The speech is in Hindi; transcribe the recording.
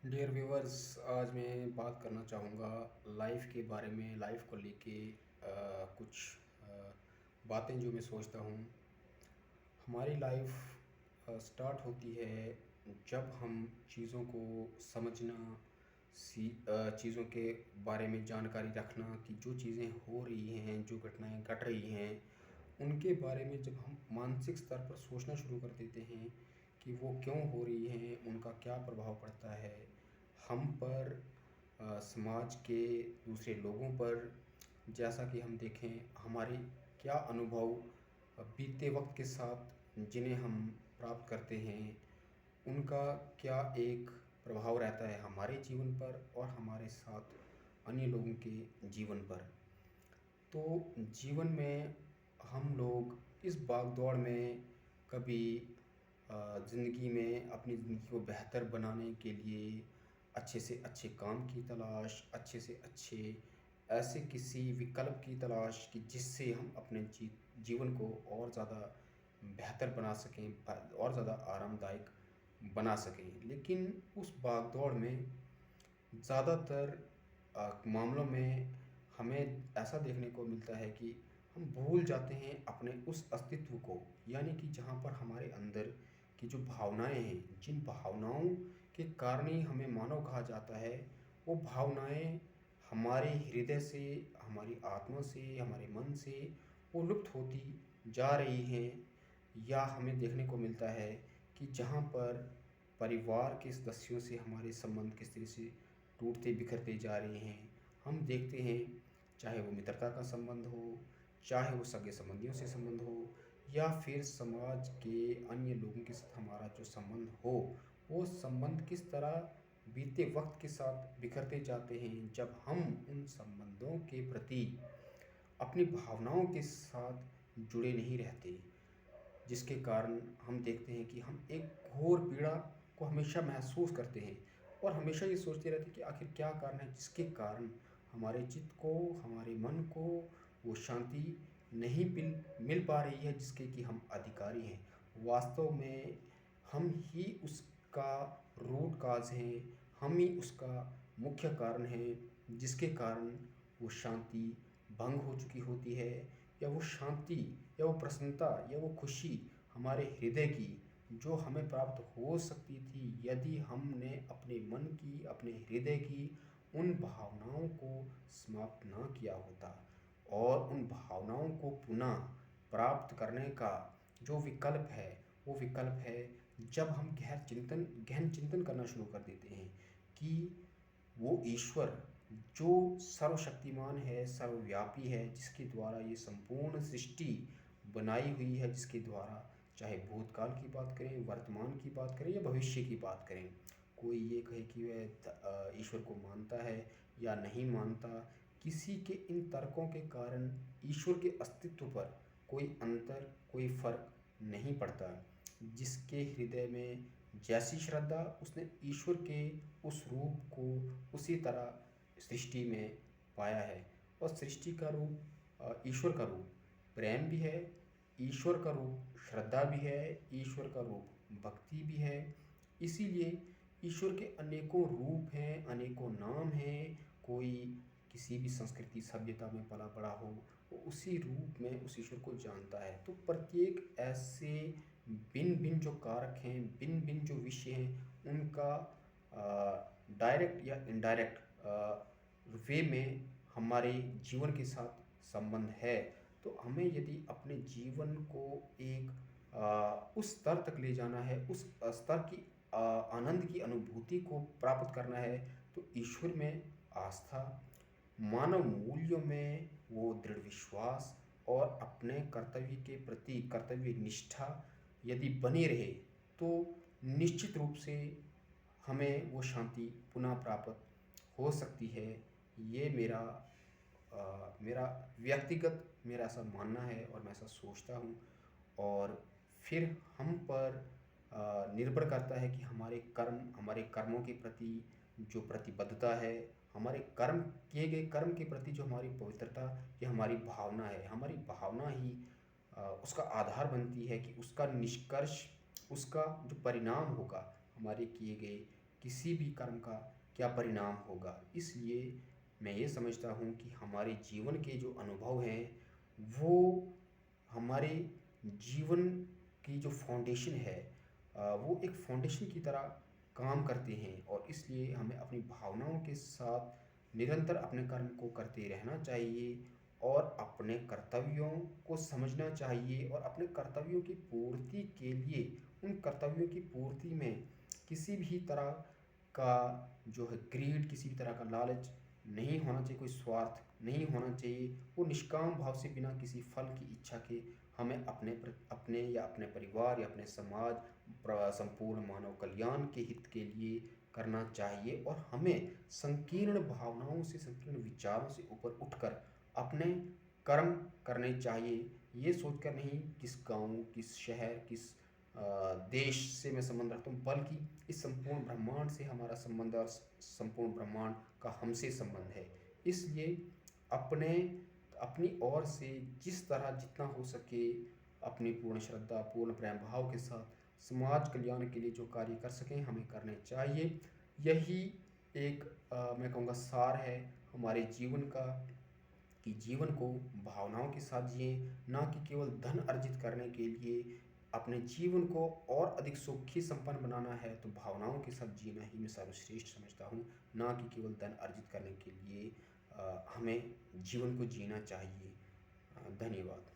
डियर व्यूअर्स, आज मैं बात करना चाहूँगा लाइफ के बारे में। लाइफ को लेके कुछ बातें जो मैं सोचता हूँ। हमारी लाइफ स्टार्ट होती है जब हम चीज़ों को समझना, चीज़ों के बारे में जानकारी रखना कि जो चीज़ें हो रही हैं, जो घटनाएं घट रही हैं, उनके बारे में जब हम मानसिक स्तर पर सोचना शुरू कर देते हैं कि वो क्यों हो रही हैं, उनका क्या प्रभाव पड़ता है हम पर, समाज के दूसरे लोगों पर। जैसा कि हम देखें, हमारे क्या अनुभव बीते वक्त के साथ जिन्हें हम प्राप्त करते हैं, उनका क्या एक प्रभाव रहता है हमारे जीवन पर और हमारे साथ अन्य लोगों के जीवन पर। तो जीवन में हम लोग इस भाग-दौड़ में कभी ज़िंदगी में अपनी ज़िंदगी को बेहतर बनाने के लिए अच्छे से अच्छे काम की तलाश, अच्छे से अच्छे ऐसे किसी विकल्प की तलाश कि जिससे हम अपने जीवन को और ज़्यादा बेहतर बना सकें, और ज़्यादा आरामदायक बना सकें। लेकिन उस भाग-दौड़ में ज़्यादातर मामलों में हमें ऐसा देखने को मिलता है कि हम भूल जाते हैं अपने उस अस्तित्व को, यानी कि जहाँ पर हमारे अंदर की जो भावनाएं हैं, जिन भावनाओं के कारण ही हमें मानव कहा जाता है, वो भावनाएं हमारे हृदय से, हमारी आत्मा से, हमारे मन से वो लुप्त होती जा रही हैं। या हमें देखने को मिलता है कि जहाँ पर परिवार के सदस्यों से हमारे संबंध किस तरह से टूटते बिखरते जा रहे हैं। हम देखते हैं, चाहे वो मित्रता का संबंध हो, चाहे वो सगे संबंधियों से संबंध हो, या फिर समाज के अन्य लोगों के साथ हमारा जो संबंध हो, वो संबंध किस तरह बीते वक्त के साथ बिखरते जाते हैं जब हम उन संबंधों के प्रति अपनी भावनाओं के साथ जुड़े नहीं रहते। जिसके कारण हम देखते हैं कि हम एक घोर पीड़ा को हमेशा महसूस करते हैं और हमेशा ये सोचते रहते हैं कि आखिर क्या कारण है जिसके कारण हमारे चित्त को, हमारे मन को वो शांति नहीं मिल मिल पा रही है जिसके कि हम अधिकारी हैं। वास्तव में हम ही उसका रूट काज हैं, हम ही उसका मुख्य कारण हैं जिसके कारण वो शांति भंग हो चुकी होती है, या वो शांति, या वो प्रसन्नता, या वो खुशी हमारे हृदय की जो हमें प्राप्त हो सकती थी यदि हमने अपने मन की, अपने हृदय की उन भावनाओं को समाप्त ना किया होता। और उन भावनाओं को पुनः प्राप्त करने का जो विकल्प है, वो विकल्प है जब हम गहन चिंतन करना शुरू कर देते हैं कि वो ईश्वर जो सर्वशक्तिमान है, सर्वव्यापी है, जिसके द्वारा ये संपूर्ण सृष्टि बनाई हुई है, जिसके द्वारा चाहे भूतकाल की बात करें, वर्तमान की बात करें, या भविष्य की बात करें, कोई ये कहे कि वह ईश्वर को मानता है या नहीं मानता, किसी के इन तर्कों के कारण ईश्वर के अस्तित्व पर कोई अंतर, कोई फर्क नहीं पड़ता। जिसके हृदय में जैसी श्रद्धा, उसने ईश्वर के उस रूप को उसी तरह सृष्टि में पाया है। और सृष्टि का रूप, ईश्वर का रूप प्रेम भी है, ईश्वर का रूप श्रद्धा भी है, ईश्वर का रूप भक्ति भी है। इसीलिए ईश्वर के अनेकों रूप हैं, अनेकों नाम हैं। कोई किसी भी संस्कृति सभ्यता में पला बड़ा हो, वो उसी रूप में उस ईश्वर को जानता है। तो प्रत्येक ऐसे भिन्न भिन्न जो कारक हैं, भिन्न भिन्न जो विषय हैं, उनका डायरेक्ट या इनडायरेक्ट वे में हमारे जीवन के साथ संबंध है। तो हमें यदि अपने जीवन को एक उस स्तर तक ले जाना है, उस स्तर की आनंद की अनुभूति को प्राप्त करना है, तो ईश्वर में आस्था, मानव मूल्यों में वो दृढ़ विश्वास और अपने कर्तव्य के प्रति कर्तव्य निष्ठा यदि बनी रहे, तो निश्चित रूप से हमें वो शांति पुनः प्राप्त हो सकती है। ये मेरा व्यक्तिगत मेरा ऐसा मानना है और मैं ऐसा सोचता हूँ। और फिर हम पर निर्भर करता है कि हमारे कर्मों के प्रति जो प्रतिबद्धता है, हमारे किए गए कर्म के प्रति जो हमारी पवित्रता, ये हमारी भावना है। हमारी भावना ही उसका आधार बनती है कि उसका निष्कर्ष, उसका जो परिणाम होगा हमारे किए गए किसी भी कर्म का क्या परिणाम होगा। इसलिए मैं ये समझता हूँ कि हमारे जीवन के जो अनुभव हैं वो हमारे जीवन की जो फाउंडेशन है वो एक फाउंडेशन की तरह काम करते हैं, और इसलिए हमें अपनी भावनाओं के साथ निरंतर अपने कर्म को करते रहना चाहिए और अपने कर्तव्यों को समझना चाहिए, और अपने कर्तव्यों की पूर्ति के लिए उन कर्तव्यों की पूर्ति में किसी भी तरह का जो है ग्रीड, किसी भी तरह का लालच नहीं होना चाहिए, कोई स्वार्थ नहीं होना चाहिए। वो निष्काम भाव से बिना किसी फल की इच्छा के हमें अपने या अपने परिवार या अपने समाज संपूर्ण मानव कल्याण के हित के लिए करना चाहिए, और हमें संकीर्ण भावनाओं से, संकीर्ण विचारों से ऊपर उठकर अपने कर्म करने चाहिए। ये सोचकर नहीं किस गांव, किस शहर, किस देश से मैं संबंध रखता हूँ, बल्कि इस संपूर्ण ब्रह्मांड से हमारा संबंध और संपूर्ण ब्रह्मांड का हमसे संबंध है। इसलिए अपने अपनी ओर से जिस तरह जितना हो सके अपनी पूर्ण श्रद्धा, पूर्ण प्रेम भाव के साथ समाज कल्याण के लिए जो कार्य कर सकें हमें करने चाहिए। यही एक मैं कहूँगा सार है हमारे जीवन का, कि जीवन को भावनाओं के साथ जिए, ना कि केवल धन अर्जित करने के लिए। अपने जीवन को और अधिक सुखी संपन्न बनाना है तो भावनाओं के साथ जीना ही मैं सर्वश्रेष्ठ समझता हूँ, ना कि केवल धन अर्जित करने के लिए हमें जीवन को जीना चाहिए। धन्यवाद।